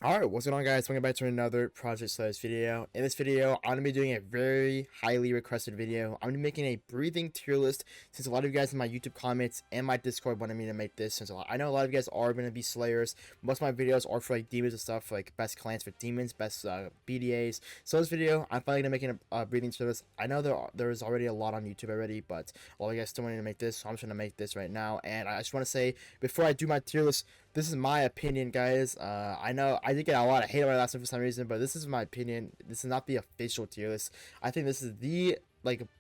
Alright, what's going on, guys? Welcome back to another Project Slash video. In this video, I'm going to be doing a very highly requested video. I'm going to be making a breathing tier list since a lot of you guys in my YouTube comments and my Discord wanted me to make this. Since I know a lot of you guys are going to be Slayers. Most of my videos are for like demons and stuff, like best clans for demons, best BDAs. So this video, I'm finally going to be making a breathing tier list. I know there's already a lot on YouTube already, but a lot of you guys still wanting to make this, so I'm just going to make this right now. And I just want to say, before I do my tier list, this is my opinion, guys. I know I did get a lot of hate on my last one for some reason, but this is my opinion. This is not the official tier list. I think this is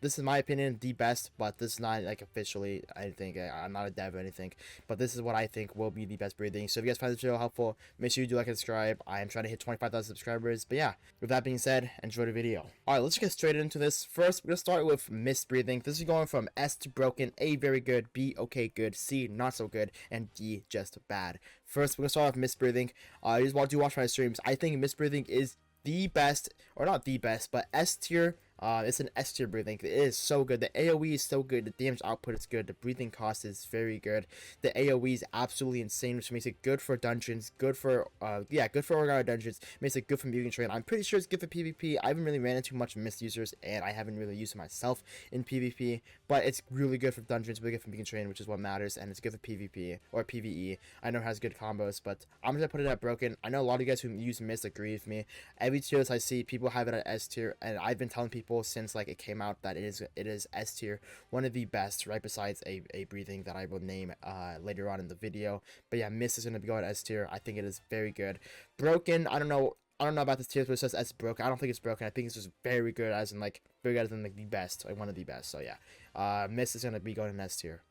this is my opinion, the best, but this is not like officially. I think I'm not a dev or anything, but this is what I think will be the best breathing. So if you guys find this video helpful, make sure you do like and subscribe. I am trying to hit 25,000 subscribers. But yeah, with that being said, enjoy the video. Alright, let's get straight into this. First, we're gonna start with missed breathing. This is going from S to broken, A very good, B okay good, C not so good, and D just bad. First, we're gonna start off missed breathing. You just do watch my streams. I think missed breathing is the best, or not the best, but S tier. It's an S tier breathing. It is so good. The AoE is so good. The damage output is good. The breathing cost is very good. The AoE is absolutely insane, which makes it good for dungeons. Good for good for Organa dungeons. Makes it good for Mugen Train. I'm pretty sure it's good for PvP. I haven't really ran into much missed users, and I haven't really used it myself in PvP. But it's really good for dungeons. Really good for Mugen Train, which is what matters, and it's good for PvP or PvE. I know it has good combos, but I'm gonna put it at broken. I know a lot of you guys who use missed agree with me. Every tier I see, people have it at S tier, and I've been telling people since like it came out that it is S tier, one of the best, right besides a breathing that I will name later on in the video. But yeah, Mist is gonna go at S tier. I think it is very good. Broken, I don't know about this tier, but it says S broken. I don't think it's broken. I think it's just very good, as in like very good, as in like the best, like one of the best. So yeah, Mist is gonna be going in S tier.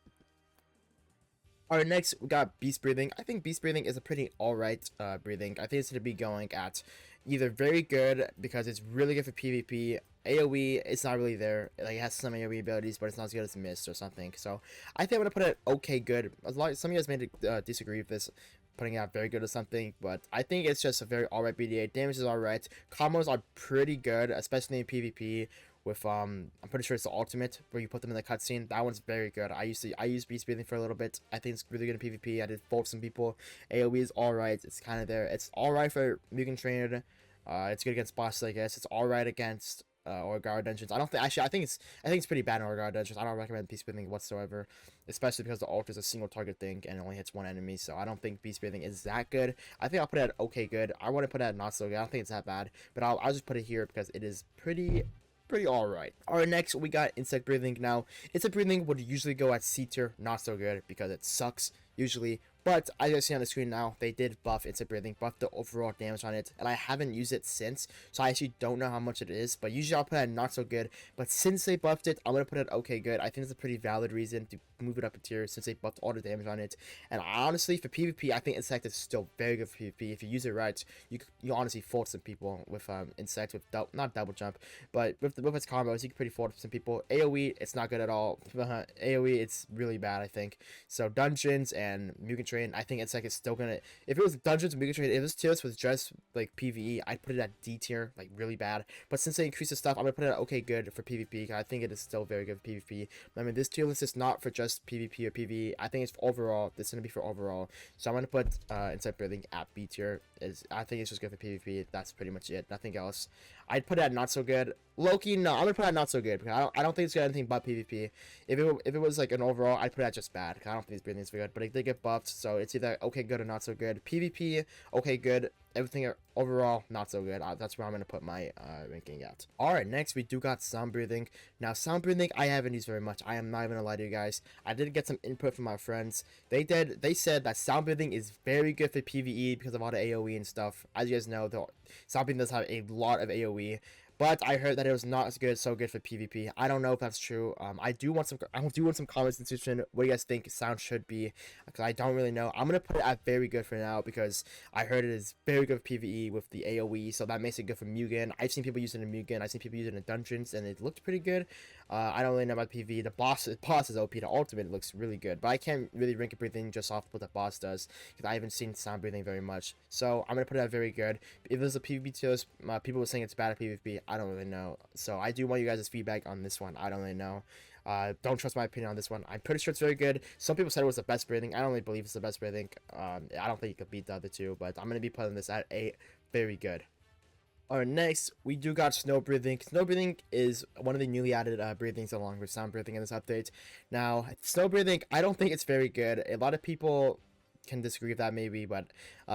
Alright, next we got beast breathing. I think beast breathing is a pretty alright breathing. I think it's going to be going at either very good, because it's really good for PvP. AoE, it's not really there. Like, it has some AoE abilities, but it's not as good as Mist or something. So I think I'm going to put it okay good. Some of you guys may disagree with this, putting it out very good or something, but I think it's just a very alright BDA. Damage is alright. Combos are pretty good, especially in PvP. With I'm pretty sure it's the ultimate where you put them in the cutscene. That one's very good. I used beast breathing for a little bit. I think it's really good in PvP. I did fold some people. AoE is alright. It's kind of there. It's alright for Mugen Trainer. It's good against bosses, I guess. It's alright against Organa dungeons. I think it's pretty bad in Organa dungeons. I don't recommend beast breathing whatsoever, especially because the ult is a single target thing and it only hits one enemy. So I don't think beast breathing is that good. I think I'll put it at okay good. I want to put it at not so good. I don't think it's that bad, but I'll just put it here because it is pretty alright. Alright, next we got insect breathing. Now, insect breathing would usually go at C tier, not so good, because it sucks usually. But as you see on the screen now, they did buff insect breathing, buff the overall damage on it, and I haven't used it since, so I actually don't know how much it is. But usually I'll put it at not so good, but since they buffed it, I'm gonna put it okay good. I think it's a pretty valid reason to move it up a tier since they buffed all the damage on it. And honestly, for PvP, I think insect is still very good for PvP. If you use it right, you honestly fold some people with insect, with not double jump, but with its combos, you can pretty fold some people. AoE, it's not good at all. AoE, it's really bad, I think. So dungeons and Mugen Train, I think insect is still gonna. If it was dungeons and Mugen Train, if this tier list was just like PvE, I'd put it at D tier, like really bad. But since they increased the stuff, I'm gonna put it at okay good for PvP. I think it is still very good for PvP. I mean, this tier list is not for just PvP or PvE. I think it's for overall. This is gonna be for overall. So I'm gonna put insect breathing at B tier. I think it's just good for PvP. That's pretty much it. Nothing else. I'd put it at not so good. Loki, no, I'm gonna put it at not so good because I don't think it's got anything but PvP. If it was like an overall, I'd put it at just bad because I don't think these breathing is very good. But it did get buffed, so it's either okay good or not so good. PvP, okay good. Everything overall, not so good. That's where I'm going to put my ranking at. Alright, next we do got sound breathing. Now, sound breathing, I haven't used very much. I am not even going to lie to you guys. I did get some input from my friends. They said that sound breathing is very good for PvE because of all the AoE and stuff. As you guys know, the sound breathing does have a lot of AoE. But I heard that it was not so good for PvP. I don't know if that's true. I do want some comments in the description. What do you guys think sound should be? Because I don't really know. I'm gonna put it at very good for now because I heard it is very good for PvE with the AoE, so that makes it good for Mugen. I've seen people use it in Mugen. I've seen people use it in dungeons, and it looked pretty good. I don't really know about PvE. The boss is OP. The ultimate looks really good, but I can't really rank breathing just off what the boss does because I haven't seen sound breathing very much. So I'm gonna put it at very good. If there's a PvP tier list, people were saying it's bad at PvP. I don't really know. So I do want you guys' feedback on this one. I don't really know. Don't trust my opinion on this one. I'm pretty sure it's very good. Some people said it was the best breathing. I don't really believe it's the best breathing. I don't think you could beat the other two, but I'm going to be putting this at a very good. Alright, next, we do got snow breathing. Snow breathing is one of the newly added breathings along with sound breathing in this update. Now, snow breathing, I don't think it's very good. A lot of people can disagree with that maybe, but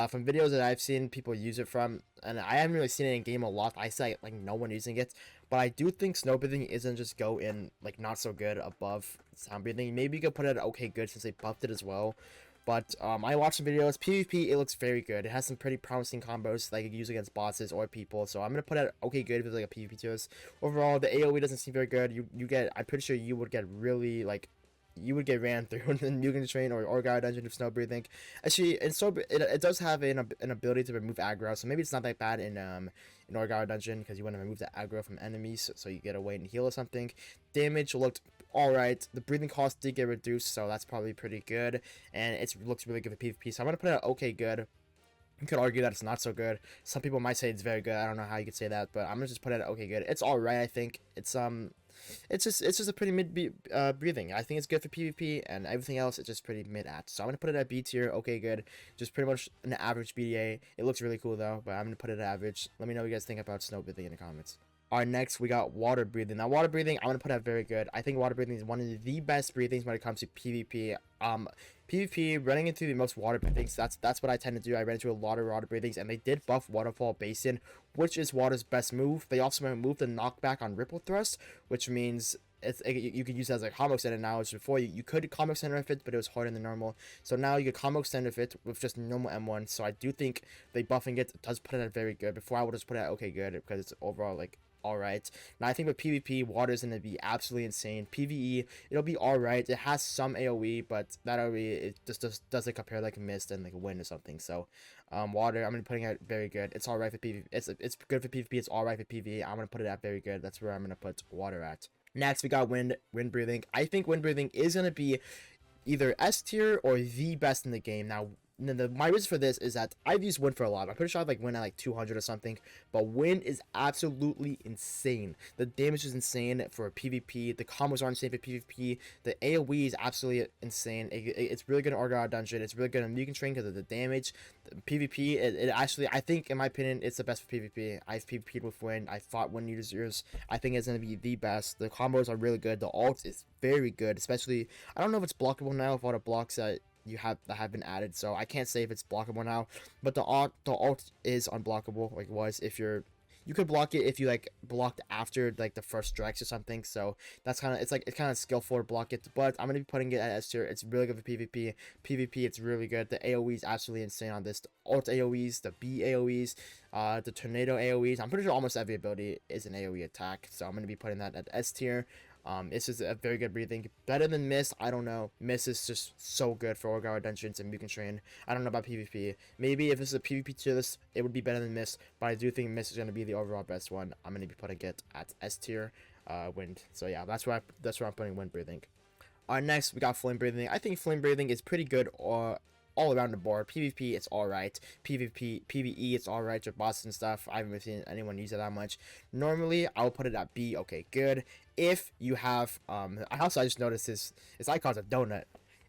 from videos that I've seen people use it from, and I haven't really seen it in game a lot, I see like no one using it, but I do think snow breathing isn't just go in like not so good above sound breathing. Maybe you could put it at okay good since they buffed it as well. But I watched some videos. PvP, it looks very good. It has some pretty promising combos that you can use against bosses or people. So I'm gonna put it okay good if it's like a PvP to us. Overall, the AoE doesn't seem very good. You get, I'm pretty sure you would get really like, you would get ran through in the Mugen Train or Orgar Dungeon of Snow Breathing. Actually, in it does have an ability to remove aggro, so maybe it's not that bad in Orgar Dungeon because you want to remove the aggro from enemies, so you get away and heal or something. Damage looked alright. The breathing cost did get reduced, so that's probably pretty good, and it looks really good for PvP. So I'm gonna put it at okay good. You could argue that it's not so good. Some people might say it's very good. I don't know how you could say that, but I'm gonna just put it at okay good. It's alright. I think it's just a pretty mid breathing. I think it's good for PvP, and everything else it's just pretty mid at. So I'm gonna put it at B tier, okay good. Just pretty much an average BDA. It looks really cool though, but I'm gonna put it at average. Let me know what you guys think about snow breathing in the comments. Alright, next we got water breathing. Now water breathing, I'm gonna put at very good. I think water breathing is one of the best breathings when it comes to PvP. PvP, running into the most water breathings, that's what I tend to do. I ran into a lot of water breathings, and they did buff Waterfall Basin, which is water's best move. They also removed the knockback on Ripple Thrust, which means you could use it as a combo extender now. Which before you could combo extender if it, but it was harder than normal. So now you could combo extender if it with just normal M1. So I do think they buffing it does put it at very good. Before I would just put it at okay good because it's overall like alright. Now I think with PvP, water is going to be absolutely insane. PvE, it'll be alright. It has some AoE, but that AoE, it just doesn't compare like a mist and like a wind or something. So water, I'm going to be putting it very good. It's alright for PvP. It's good for PvP. It's alright for PvE. I'm going to put it at very good. That's where I'm going to put water at. Next, we got wind breathing. I think wind breathing is going to be either S tier or the best in the game. Now, my reason for this is that I've used wind for a lot. I'm pretty sure I've like wind at like 200 or something, but wind is absolutely insane. The damage is insane for PvP. The combos are insane for PvP. The AoE is absolutely insane. It's really good in Orgar Dungeon. It's really good in Mugen Train because of the damage. The PvP, it actually, I think in my opinion, it's the best for PvP. I've PvP'd with wind. I fought wind users. I think it's going to be the best. The combos are really good. The ult is very good, especially, I don't know if it's blockable now with all the blocks that have been added, so I can't say if it's blockable now, but the ult is unblockable, like it was. If you could block it if you like blocked after like the first strikes or something, so that's kind of, it's kind of skillful to block it. But I'm gonna be putting it at S tier. It's really good for PvP. It's really good. The AoE is absolutely insane on this. The ult AoEs, the B AoEs, the tornado AoEs. I'm pretty sure almost every ability is an AoE attack, so I'm gonna be putting that at S tier. It's just a very good breathing. Better than Mist, I don't know. Mist is just so good for Orgar Dungeons and Mugen Train. I don't know about PvP. Maybe if it's a PvP tier list, it would be better than Mist, but I do think Mist is going to be the overall best one. I'm going to be putting it at S tier, Wind. So yeah, that's where I'm putting Wind breathing. Next, we got Flame breathing. I think Flame breathing is pretty good all around the board. PvP, it's alright. PvE, it's alright with bosses and stuff. I haven't seen anyone use it that much. Normally, I'll put it at B, okay, good. If you have, I just noticed this icon's a donut.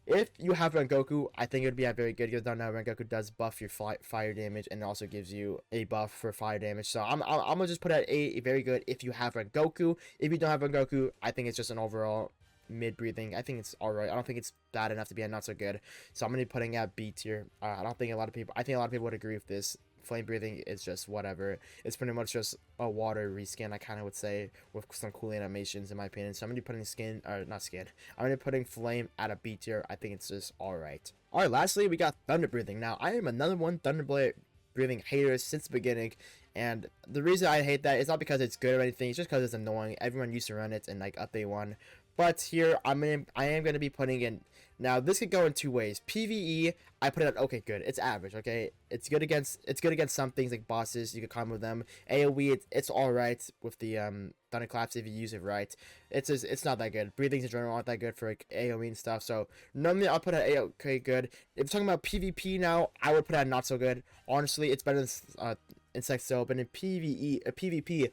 If you have Rengoku, I think it would be at very good, because Rengoku does buff your fire damage, and it also gives you a buff for fire damage. So I'm gonna just put it at A, very good if you have Rengoku. If you don't have Rengoku, I think it's just an overall mid breathing. I think it's alright. I don't think it's bad enough to be not so good. So I'm gonna be putting it at B tier. I think a lot of people would agree with this. Flame breathing is just whatever. It's pretty much just a water reskin, I kind of would say, with some cool animations in my opinion. So I'm gonna be putting I'm gonna be putting flame at a B tier. I think it's just alright. Alright, lastly we got thunder breathing. Now I am another one thunder breathing hater since the beginning, and the reason I hate that is not because it's good or anything. It's just because it's annoying. Everyone used to run it in like update 1. But here I am gonna be putting in. Now this could go in two ways. PvE, I put it at okay good. It's average, okay. It's good against some things like bosses. You could combo them. AoE, it's alright with the thunderclaps if you use it right. It's not that good. Breathings in general aren't that good for like AoE and stuff. So normally I'll put it at okay good. If we're talking about PvP now, I would put it at not so good. Honestly, it's better than Insect Soap, and in PvP,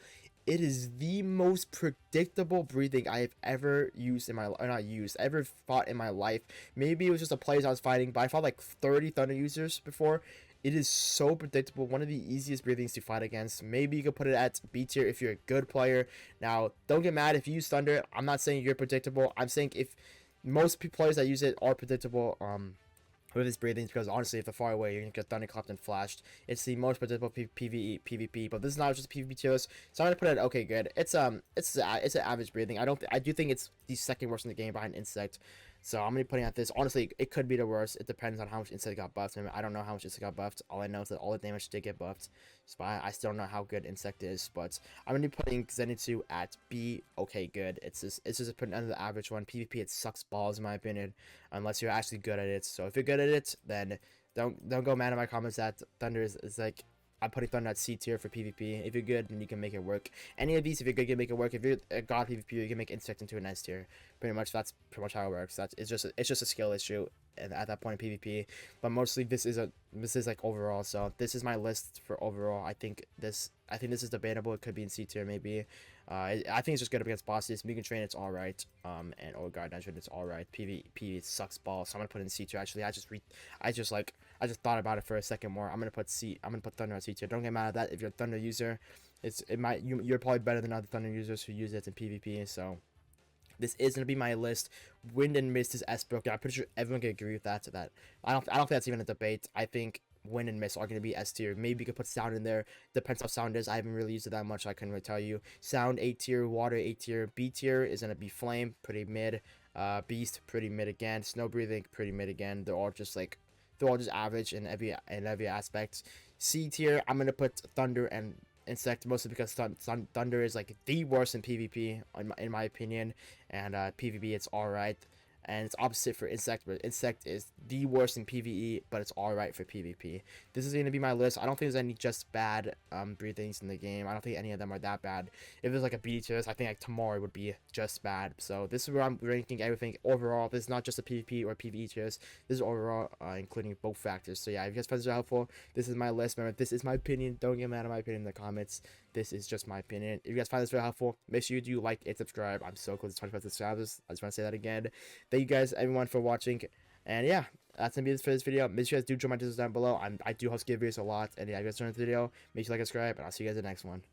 it is the most predictable breathing I have ever used in my, or not used, ever fought in my life. Maybe it was just the players I was fighting, but I fought like 30 Thunder users before. It is so predictable. One of the easiest breathings to fight against. Maybe you could put it at B tier if you're a good player. Now, don't get mad if you use Thunder. I'm not saying you're predictable. I'm saying if most players that use it are predictable. With his breathing, because honestly, if they're far away, you're gonna get thunderclapped and flashed. It's the most predictable PvE, PvP, but this is not just PvP tier list, so I'm gonna put it at okay, good. It's an average breathing. I do think it's the second worst in the game behind Insect, so I'm gonna be putting at this. Honestly, it could be the worst. It depends on how much Insect got buffed. I don't know how much Insect got buffed. All I know is that all the damage did get buffed, so I still don't know how good Insect is. But I'm gonna be putting Zenitsu at B. Okay, good. It's just putting under the average one. PvP, it sucks balls in my opinion, unless you're actually good at it. So if you're good at it, then don't go mad at my comments that Thunder is like, I'm putting Thunder at C tier for PvP. If you're good, then you can make it work. Any of these, if you're good, you can make it work. If you're a god PvP, you can make Insect into an S tier. Pretty much, that's pretty much how it works. It's just a skill issue at that point in PvP. But mostly, this is like overall. So this is my list for overall. I think this is debatable. It could be in C tier maybe. I think it's just good up against bosses. Mugen Train, it's alright. And Old Guard Dungeon, it's alright. PvP, it sucks balls. So I'm gonna put it in C tier. Actually, I just thought about it for a second more. I'm gonna put Thunder on C tier. Don't get mad at that. If you're a Thunder user, you're probably better than other Thunder users who use it in PvP. So this is gonna be my list. Wind and Mist is S broken. I'm pretty sure everyone can agree with that. I don't think that's even a debate. I think Wind and Mist are gonna be S tier. Maybe you could put Sound in there. Depends how Sound is. I haven't really used it that much. I couldn't really tell you. Sound A tier. Water A tier. B tier is gonna be Flame, pretty mid. Beast, pretty mid again. Snow Breathing, pretty mid again. They're all just average in every aspect. C tier, I'm gonna put Thunder and Insect, mostly because Thunder is like the worst in PvP in my opinion, and PvP it's alright. And it's opposite for Insect, but Insect is the worst in PvE, but it's alright for PvP. This is going to be my list. I don't think there's any just bad breathings in the game. I don't think any of them are that bad. If there's like a B tier, I think like Tamari would be just bad. So this is where I'm ranking everything overall. This is not just a PvP or PvE tiers. This is overall, including both factors. So yeah, if you guys find this helpful, this is my list. Remember, this is my opinion. Don't get mad at my opinion in the comments. This is just my opinion. If you guys find this very helpful, make sure you do like and subscribe. I'm so close to 25 subscribers. I just want to say that again. Thank you guys, everyone, for watching. And yeah, that's gonna be it for this video. Make sure you guys do join my Discord down below. I do host giveaways a lot. And yeah, if you guys enjoyed the video, make sure you like and subscribe, and I'll see you guys in the next one.